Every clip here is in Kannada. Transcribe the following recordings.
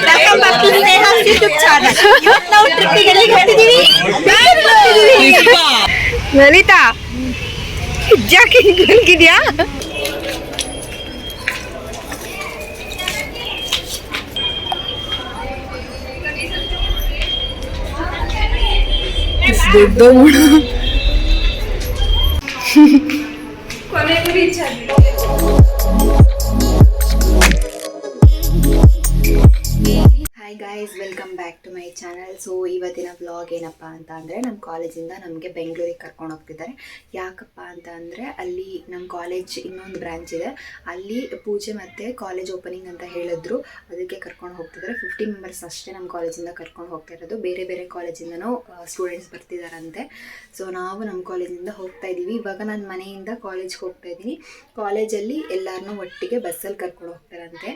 Welcome back to Sneha's YouTube channel. ಇವತ್ತು ನಾವು ಟ್ರಿಪ್ಪಿಗೆ ಎಲ್ಲಿಗೆ ಹೋಗ್ತಿದೀವಿ? ಲಲಿತಾ ಜಾಕೆಟ್ ಬಂದಿದ್ಯಾ? ಕೊನೆಗೂ ರೀಚ್ ಆದ್ವಿ. Hi guys, welcome back to my channel. So ಇವತ್ತಿನ ವ್ಲಾಗ್ ಏನಪ್ಪ ಅಂತ ಅಂದರೆ ನಮ್ಮ ಕಾಲೇಜಿಂದ ನಮಗೆ ಬೆಂಗಳೂರಿಗೆ ಕರ್ಕೊಂಡು ಹೋಗ್ತಿದ್ದಾರೆ. ಯಾಕಪ್ಪ ಅಂತ ಅಂದರೆ ಅಲ್ಲಿ ನಮ್ಮ ಕಾಲೇಜ್ ಇನ್ನೊಂದು ಬ್ರಾಂಚ್ ಇದೆ, ಅಲ್ಲಿ ಪೂಜೆ ಮತ್ತು ಕಾಲೇಜ್ ಓಪನಿಂಗ್ ಅಂತ ಹೇಳಿದ್ರು, ಅದಕ್ಕೆ ಕರ್ಕೊಂಡು ಹೋಗ್ತಿದ್ದಾರೆ. 50 ಮೆಂಬರ್ಸ್ ಅಷ್ಟೇ ನಮ್ಮ ಕಾಲೇಜಿಂದ ಕರ್ಕೊಂಡು ಹೋಗ್ತಾ ಇರೋದು. ಬೇರೆ ಬೇರೆ ಕಾಲೇಜಿಂದನೂ ಸ್ಟೂಡೆಂಟ್ಸ್ ಬರ್ತಿದ್ದಾರಂತೆ. ಸೊ ನಾವು ನಮ್ಮ ಕಾಲೇಜಿಂದ ಹೋಗ್ತಾ ಇದ್ದೀವಿ. ಇವಾಗ ನಾನು ಮನೆಯಿಂದ ಕಾಲೇಜ್ಗೆ ಹೋಗ್ತಾ ಇದ್ದೀನಿ. ಕಾಲೇಜಲ್ಲಿ ಎಲ್ಲರನ್ನೂ ಒಟ್ಟಿಗೆ ಬಸ್ಸಲ್ಲಿ ಕರ್ಕೊಂಡು ಹೋಗ್ತಾರಂತೆ.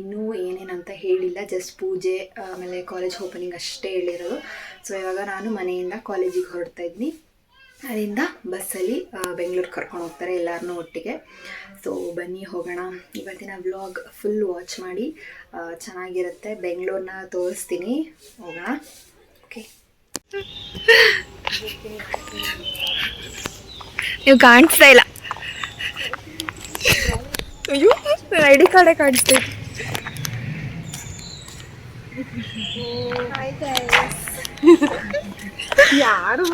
ಇನ್ನೂ ಏನೇನಂತ ಹೇಳಿಲ್ಲ, ಜಸ್ಟ್ ಪೂಜೆ ಆಮೇಲೆ ಕಾಲೇಜ್ ಓಪನಿಂಗ್ ಅಷ್ಟೇ ಹೇಳಿರೋದು. ಸೊ ಇವಾಗ ನಾನು ಮನೆಯಿಂದ ಕಾಲೇಜಿಗೆ ಹೊರಡ್ತಾ ಇದ್ದೀನಿ. ಅಲ್ಲಿಂದ ಬಸ್ಸಲ್ಲಿ ಬೆಂಗಳೂರು ಕರ್ಕೊಂಡು ಹೋಗ್ತಾರೆ ಎಲ್ಲರನ್ನೂ ಒಟ್ಟಿಗೆ. ಸೊ ಬನ್ನಿ ಹೋಗೋಣ. ಇವತ್ತಿನ ವ್ಲಾಗ್ ಫುಲ್ ವಾಚ್ ಮಾಡಿ, ಚೆನ್ನಾಗಿರುತ್ತೆ. ಬೆಂಗಳೂರನ್ನ ತೋರಿಸ್ತೀನಿ, ಹೋಗೋಣ. ಓಕೆ, ನೀವು ಕಾಣಿಸ್ತಾ ಇಲ್ಲ. ಅಯ್ಯೋ, ಐಡಿ ಕಾರ್ಡೇ ಕಾಣಿಸ್ತೈತಿ. ಯಾರು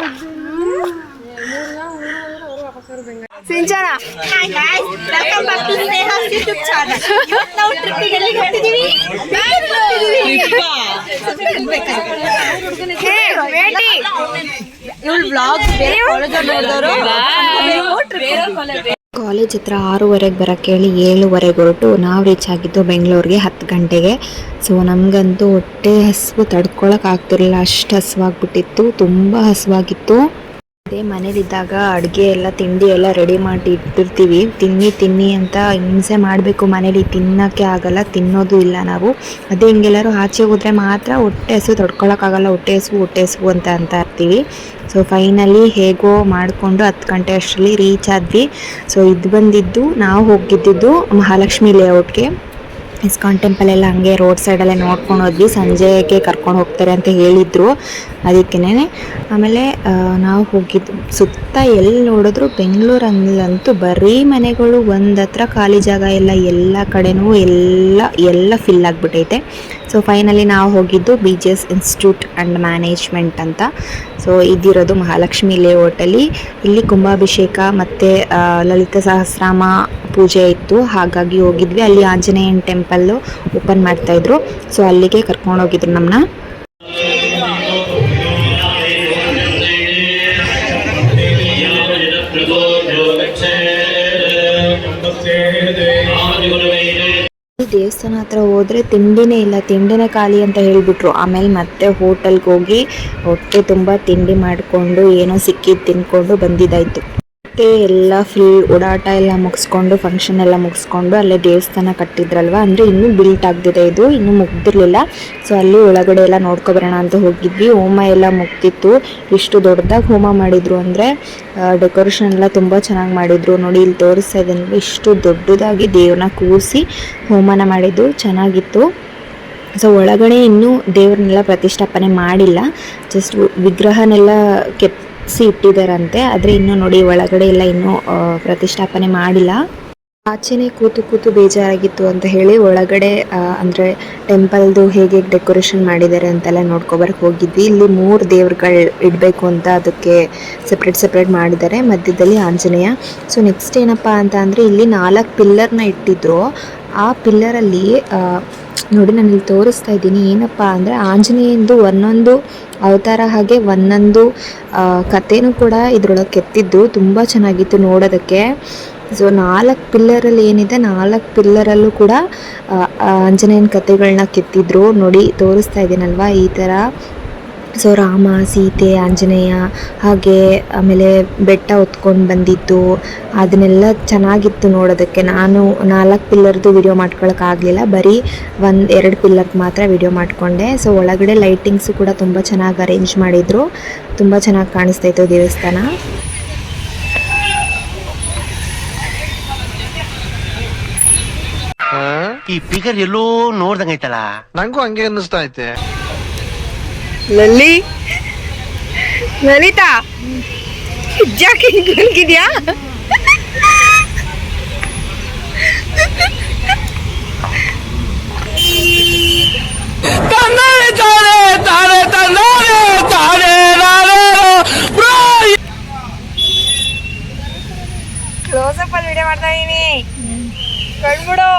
Sinchana. Hi guys, welcome back to Sneha's YouTube channel. ಇವತ್ತು ನಾವು ಟ್ರಿಪ್ಪಿಗೆ ಎಲ್ಲಿಗೆ ಹೋಗ್ತಿದೀವಿ? ಇವಳು ವ್ಲಾಗ್ ಬೇರೆ ಕಾಲೇಜಲ್ಲಿ ನೋಡಿದವರು. ಕಾಲೇಜ್ ಹತ್ರ 6:30 ಬರೋಕ್ಕೆ ಹೇಳಿ 7:30 ಹೊರಟು ನಾವು ರೀಚ್ ಆಗಿದ್ದು ಬೆಂಗಳೂರಿಗೆ 10 ಗಂಟೆಗೆ. ಸೊ ನಮಗಂತೂ ಹೊಟ್ಟೆ ಹಸಿವು ತಡ್ಕೊಳಕ್ಕಾಗ್ತಿರಲಿಲ್ಲ, ಅಷ್ಟು ಹಸಿವಾಗ್ಬಿಟ್ಟಿತ್ತು, ತುಂಬ ಹಸಿವಾಗಿತ್ತು. ಅದೇ ಮನೇಲಿದ್ದಾಗ ಅಡುಗೆ ಎಲ್ಲ ತಿಂಡಿ ಎಲ್ಲ ರೆಡಿ ಮಾಡಿ ಇಟ್ಟಿರ್ತೀವಿ, ತಿನ್ನಿ ಅಂತ ಹಿಂಸೆ ಮಾಡಬೇಕು. ಮನೇಲಿ ತಿನ್ನೋಕ್ಕೆ ಆಗಲ್ಲ, ತಿನ್ನೋದು ಇಲ್ಲ ನಾವು. ಅದೇ ಹಿಂಗೆಲ್ಲರೂ ಆಚೆ ಹೋದರೆ ಮಾತ್ರ ಹೊಟ್ಟೆ ಹಸಿವು ತಡ್ಕೊಳಕ್ಕಾಗಲ್ಲ, ಹೊಟ್ಟೆ ಹಸಿವು ಅಂತ ಇರ್ತೀವಿ. ಸೊ ಫೈನಲಿ ಹೇಗೋ ಮಾಡಿಕೊಂಡು 10 ಗಂಟೆ ಅಷ್ಟರಲ್ಲಿ ರೀಚ್ ಆದ್ವಿ. ಸೊ ಇದು ಬಂದಿದ್ದು ನಾವು ಹೋಗಿದ್ದಿದ್ದು ಮಹಾಲಕ್ಷ್ಮಿ ಲೇಔಟ್ಗೆ. ಇಸ್ಕಾನ್ ಟೆಂಪಲ್ ಎಲ್ಲ ಹಂಗೆ ರೋಡ್ ಸೈಡಲ್ಲೇ ನೋಡ್ಕೊಂಡು ಹೋದ್ವಿ. ಸಂಜೆಗೆ ಕರ್ಕೊಂಡು ಹೋಗ್ತಾರೆ ಅಂತ ಹೇಳಿದರು, ಅದಕ್ಕೇ. ಆಮೇಲೆ ನಾವು ಹೋಗಿದ್ದು ಸುತ್ತ ಎಲ್ಲಿ ನೋಡಿದ್ರು ಬೆಂಗಳೂರಲ್ಲಂತೂ ಬರೀ ಮನೆಗಳು, ಒಂದು ಹತ್ರ ಖಾಲಿ ಜಾಗ ಇಲ್ಲ, ಎಲ್ಲ ಕಡೆನೂ ಎಲ್ಲ ಫಿಲ್ ಆಗಿಬಿಟ್ಟೈತೆ. ಸೊ ಫೈನಲಿ ನಾವು ಹೋಗಿದ್ದು BGS ಇನ್ಸ್ಟಿಟ್ಯೂಟ್ ಆ್ಯಂಡ್ ಮ್ಯಾನೇಜ್ಮೆಂಟ್ ಅಂತ. ಸೊ ಇದಿರೋದು ಮಹಾಲಕ್ಷ್ಮಿ ಲೇಔಟಲ್ಲಿ. ಇಲ್ಲಿ ಕುಂಭಾಭಿಷೇಕ ಮತ್ತು ಲಲಿತಾ ಸಹಸ್ರನಾಮ ಪೂಜೆ ಇತ್ತು, ಹಾಗಾಗಿ ಹೋಗಿದ್ವಿ. ಅಲ್ಲಿ ಆಂಜನೇಯನ ಟೆಂಪಲ್ಲು ಓಪನ್ ಮಾಡ್ತಾಯಿದ್ರು. ಸೊ ಅಲ್ಲಿಗೆ ಕರ್ಕೊಂಡು ಹೋಗಿದ್ರು ನಮ್ಮನ್ನ. ದೇವಸ್ಥಾನ ಹತ್ರ ಹೋದರೆ ತಿಂಡಿನೇ ಇಲ್ಲ, ತಿಂಡಿನೇ ಖಾಲಿ ಅಂತ ಹೇಳಿಬಿಟ್ರು. ಆಮೇಲೆ ಮತ್ತೆ ಹೋಟೆಲ್ಗೆ ಹೋಗಿ ಹೊಟ್ಟೆ ತುಂಬ ತಿಂಡಿ ಮಾಡಿಕೊಂಡು ಏನೋ ಸಿಕ್ಕಿದ್ದು ತಿನ್ಕೊಂಡು ಬಂದಿದ್ದಾಯಿತು. ಮತ್ತೆ ಎಲ್ಲ ಫುಲ್ ಓಡಾಟ ಎಲ್ಲ ಮುಗಿಸ್ಕೊಂಡು, ಫಂಕ್ಷನ್ ಎಲ್ಲ ಮುಗಿಸ್ಕೊಂಡು ಅಲ್ಲೇ ದೇವಸ್ಥಾನ ಕಟ್ಟಿದ್ರಲ್ವ, ಅಂದರೆ ಇನ್ನೂ ಬಿಲ್ಟ್ ಆಗ್ತಿದೆ, ಇದು ಇನ್ನೂ ಮುಗ್ದಿರಲಿಲ್ಲ. ಸೊ ಅಲ್ಲಿ ಒಳಗಡೆ ಎಲ್ಲ ನೋಡ್ಕೊಬರೋಣ ಅಂತ ಹೋಗಿದ್ವಿ. ಹೋಮ ಎಲ್ಲ ಮುಗ್ದಿತ್ತು. ಇಷ್ಟು ದೊಡ್ಡದಾಗಿ ಹೋಮ ಮಾಡಿದರು, ಅಂದರೆ ಡೆಕೋರೇಷನ್ ಎಲ್ಲ ತುಂಬ ಚೆನ್ನಾಗಿ ಮಾಡಿದರು. ನೋಡಿ ಇಲ್ಲಿ ತೋರಿಸ್ತಾ ಇದ್ದೀನಿ, ಇಷ್ಟು ದೊಡ್ಡದಾಗಿ ದೇವ್ರನ್ನ ಕೂರಿಸಿ ಹೋಮನ ಮಾಡಿದ್ದು, ಚೆನ್ನಾಗಿತ್ತು. ಸೊ ಒಳಗಡೆ ಇನ್ನೂ ದೇವ್ರನ್ನೆಲ್ಲ ಪ್ರತಿಷ್ಠಾಪನೆ ಮಾಡಿಲ್ಲ, ಜಸ್ಟ್ ವಿಗ್ರಹನೆಲ್ಲ ಇಟ್ಟಿದ್ದಾರಂತೆ. ಆದರೆ ಇನ್ನೂ ನೋಡಿ ಒಳಗಡೆ ಎಲ್ಲ ಇನ್ನೂ ಪ್ರತಿಷ್ಠಾಪನೆ ಮಾಡಿಲ್ಲ. ಆಚೆನೆ ಕೂತು ಬೇಜಾರಾಗಿತ್ತು ಅಂತ ಹೇಳಿ ಒಳಗಡೆ ಅಂದರೆ ಟೆಂಪಲ್ದು ಹೇಗೆ ಡೆಕೋರೇಷನ್ ಮಾಡಿದ್ದಾರೆ ಅಂತೆಲ್ಲ ನೋಡ್ಕೊಬರಕ್ಕೆ ಹೋಗಿದ್ವಿ. ಇಲ್ಲಿ 3 ದೇವ್ರುಗಳು ಇಡಬೇಕು ಅಂತ ಅದಕ್ಕೆ ಸಪ್ರೇಟ್ ಮಾಡಿದ್ದಾರೆ, ಮಧ್ಯದಲ್ಲಿ ಆಂಜನೇಯ. ಸೊ ನೆಕ್ಸ್ಟ್ ಏನಪ್ಪ ಅಂತ ಅಂದರೆ ಇಲ್ಲಿ 4 ಪಿಲ್ಲರ್ನ ಇಟ್ಟಿದ್ರು. ಆ ಪಿಲ್ಲರಲ್ಲಿ ನೋಡಿ ನಾನು ಇಲ್ಲಿ ತೋರಿಸ್ತಾ ಇದ್ದೀನಿ, ಏನಪ್ಪ ಅಂದರೆ ಆಂಜನೇಯಂದು ಒಂದೊಂದು ಅವತಾರ, ಹಾಗೆ ಒಂದೊಂದು ಕಥೆನೂ ಕೂಡ ಇದ್ರೊಳಗೆ ಕೆತ್ತಿದ್ದು, ತುಂಬ ಚೆನ್ನಾಗಿತ್ತು ನೋಡೋದಕ್ಕೆ. ಸೊ 4 ಪಿಲ್ಲರಲ್ಲಿ ಏನಿದೆ, 4 ಪಿಲ್ಲರಲ್ಲೂ ಕೂಡ ಆಂಜನೇಯನ ಕಥೆಗಳನ್ನ ಕೆತ್ತಿದ್ರು. ನೋಡಿ ತೋರಿಸ್ತಾ ಇದ್ದೀನಲ್ವ, ಈ ಥರ. ಸೊ ರಾಮ, ಸೀತೆ, ಆಂಜನೇಯ, ಹಾಗೆ ಆಮೇಲೆ ಬೆಟ್ಟ ಹೊತ್ಕೊಂಡು ಬಂದಿದ್ದು, ಅದನ್ನೆಲ್ಲ ಚೆನ್ನಾಗಿತ್ತು ನೋಡೋದಕ್ಕೆ. ನಾನು 4 ಪಿಲ್ಲರ್ದು ವಿಡಿಯೋ ಮಾಡ್ಕೊಳಕ್ಕಾಗಲಿಲ್ಲ, ಬರೀ 1-2 ಪಿಲ್ಲರ್ ಮಾತ್ರ ವಿಡಿಯೋ ಮಾಡಿಕೊಂಡೆ. ಸೊ ಒಳಗಡೆ ಲೈಟಿಂಗ್ಸು ಕೂಡ ತುಂಬ ಚೆನ್ನಾಗಿ ಅರೇಂಜ್ ಮಾಡಿದರು, ತುಂಬ ಚೆನ್ನಾಗಿ ಕಾಣಿಸ್ತಾ ಇತ್ತು ದೇವಸ್ಥಾನ. ಈ ಫಿಗರ್ ಎಲ್ಲೋ ನೋಡ್ದಂಗೈತಲ್ಲ. ನಂಗೂ ಹಂಗೆ ಅನ್ನಿಸ್ತಾ ಐತೆ. ಲಲಿತಾ ಜಾಕೆ ಮಲಗಿದ್ಯಾ? ಕ್ಲೋಸಪ್ ಅಲ್ಲಿ ವಿಡಿಯೋ ಮಾಡ್ತಾ ಇದೀನಿ, ಕಣ್ಬಿಡು.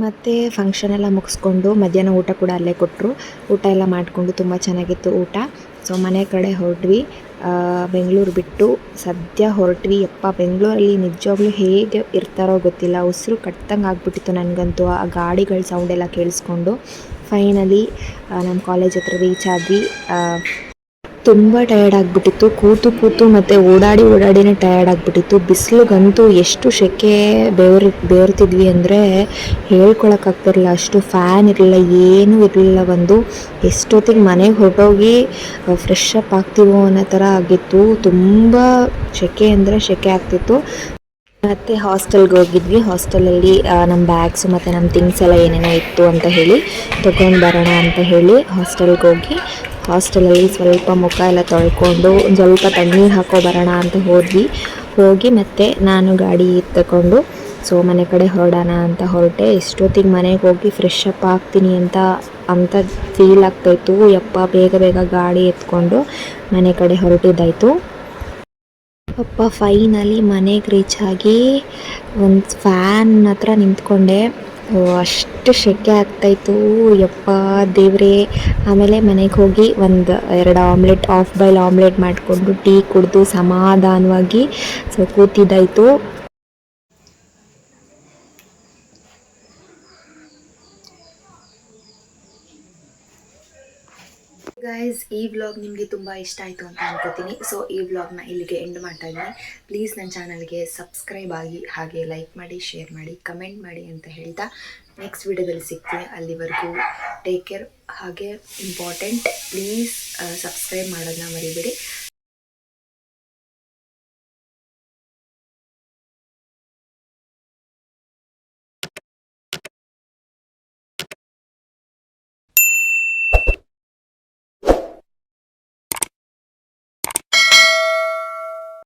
ಮತ್ತು ಫಂಕ್ಷನ್ ಎಲ್ಲ ಮುಗಿಸ್ಕೊಂಡು ಮಧ್ಯಾಹ್ನ ಊಟ ಕೂಡ ಅಲ್ಲೇ ಕೊಟ್ಟರು. ಊಟ ಎಲ್ಲ ಮಾಡಿಕೊಂಡು ತುಂಬ ಚೆನ್ನಾಗಿತ್ತು ಊಟ. ಸೊ ಮನೆ ಕಡೆ ಹೊರಟ್ವಿ. ಬೆಂಗಳೂರು ಬಿಟ್ಟು ಸದ್ಯ ಹೊರಟ್ವಿ. ಬೆಂಗಳೂರಲ್ಲಿ ನಿಜವಾಗ್ಲೂ ಹೇಗೆ ಇರ್ತಾರೋ ಗೊತ್ತಿಲ್ಲ, ಉಸಿರು ಕಟ್ಟಂಗೆ ಆಗ್ಬಿಟ್ಟಿತ್ತು ನನಗಂತೂ ಆ ಗಾಡಿಗಳ ಸೌಂಡೆಲ್ಲ ಕೇಳಿಸ್ಕೊಂಡು. ಫೈನಲಿ ನಮ್ಮ ಕಾಲೇಜ್ ಹತ್ರ ರೀಚ್ ಆದ್ವಿ. ತುಂಬ ಟಯರ್ಡ್ ಆಗಿಬಿಟ್ಟಿತ್ತು, ಕೂತು ಮತ್ತು ಓಡಾಡಿನೇ ಟಯರ್ಡ್ ಆಗಿಬಿಟ್ಟಿತ್ತು. ಬಿಸಿಲಿಗಂತೂ ಎಷ್ಟು ಸೆಕೆ ಬೇರ್ತಿದ್ವಿ ಅಂದರೆ ಹೇಳ್ಕೊಳಕ್ಕಾಗ್ತಿರಲಿಲ್ಲ. ಅಷ್ಟು ಫ್ಯಾನ್ ಇರಲಿಲ್ಲ, ಏನೂ ಇರಲಿಲ್ಲ. ಎಷ್ಟೊತ್ತಿಗೆ ಮನೆಗೆ ಹೊರಟೋಗಿ ಫ್ರೆಶ್ ಅಪ್ ಆಗ್ತೀವೋ ಅನ್ನೋ ಥರ ಆಗಿತ್ತು. ತುಂಬ ಸೆಕೆ ಅಂದರೆ ಸೆಕೆ ಆಗ್ತಿತ್ತು. ಮತ್ತು ಹಾಸ್ಟೆಲ್ಗೆ ಹೋಗಿದ್ವಿ. ಹಾಸ್ಟೆಲಲ್ಲಿ ನಮ್ಮ ಬ್ಯಾಗ್ಸು ಮತ್ತು ನಮ್ಮ ಥಿಂಗ್ಸ್ ಎಲ್ಲ ಏನೇನೋ ಇತ್ತು ಅಂತ ಹೇಳಿ ತೊಗೊಂಡು ಬರೋಣ ಅಂತ ಹೇಳಿ ಹಾಸ್ಟೆಲ್ಗೆ ಹಾಸ್ಟೆಲಲ್ಲಿ ಸ್ವಲ್ಪ ಮುಖ ಎಲ್ಲ ತೊಳ್ಕೊಂಡು ಒಂದು ಸ್ವಲ್ಪ ತಣ್ಣೀರು ಹಾಕೋ ಬರೋಣ ಅಂತ ಹೋಗಿ ಮತ್ತೆ ನಾನು ಗಾಡಿ ತಗೊಂಡು ಸೊ ಮನೆ ಕಡೆ ಹೊರಡೋಣ ಅಂತ ಹೊರಟೆ. ಎಷ್ಟೊತ್ತಿಗೆ ಮನೆಗೆ ಹೋಗಿ ಫ್ರೆಶ್ ಅಪ್ ಆಗ್ತೀನಿ ಅಂತ ಫೀಲ್ ಆಗ್ತಾಯಿತ್ತು. ಬೇಗ ಗಾಡಿ ಎತ್ಕೊಂಡು ಮನೆ ಕಡೆ ಹೊರಟಿದ್ದಾಯಿತು. ಫೈನಲಿ ಮನೆಗೆ ರೀಚ್ ಆಗಿ ಒಂದು ಫ್ಯಾನ್ ಹತ್ರ ನಿಂತ್ಕೊಂಡೆ. ಅಷ್ಟು ಸೆಕೆ ಆಗ್ತಾಯಿತ್ತು, ದೇವ್ರೇ. ಆಮೇಲೆ ಮನೆಗೆ ಹೋಗಿ 2 ಆಮ್ಲೆಟ್, ಹಾಫ್ ಬಾಯ್ಲ್ ಆಮ್ಲೆಟ್ ಮಾಡಿಕೊಂಡು ಟೀ ಕುಡಿದು ಸಮಾಧಾನವಾಗಿ ಸೊ ಕೂತಿದ್ದಾಯಿತು. ಗೈಸ್, ಈ ವ್ಲಾಗ್ ನಿಮಗೆ ತುಂಬ ಇಷ್ಟ ಆಯಿತು ಅಂತ ಅನ್ಕೋತೀನಿ. ಸೊ ಈ ವ್ಲಾಗ್ನ ಇಲ್ಲಿಗೆ ಎಂಡ್ ಮಾಡ್ತಾ ಇದ್ದೀನಿ. ಪ್ಲೀಸ್ ನನ್ನ ಚಾನಲ್ಗೆ ಸಬ್ಸ್ಕ್ರೈಬ್ ಆಗಿ, ಹಾಗೆ ಲೈಕ್ ಮಾಡಿ, ಶೇರ್ ಮಾಡಿ, ಕಮೆಂಟ್ ಮಾಡಿ ಅಂತ ಹೇಳ್ತಾ ನೆಕ್ಸ್ಟ್ ವಿಡಿಯೋದಲ್ಲಿ ಸಿಗ್ತೀನಿ. ಅಲ್ಲಿವರೆಗೂ ಟೇಕ್ ಕೇರ್. ಹಾಗೆ ಇಂಪಾರ್ಟೆಂಟ್, ಪ್ಲೀಸ್ ಸಬ್ಸ್ಕ್ರೈಬ್ ಮಾಡೋದನ್ನ ಮರಿಬೇಡಿ.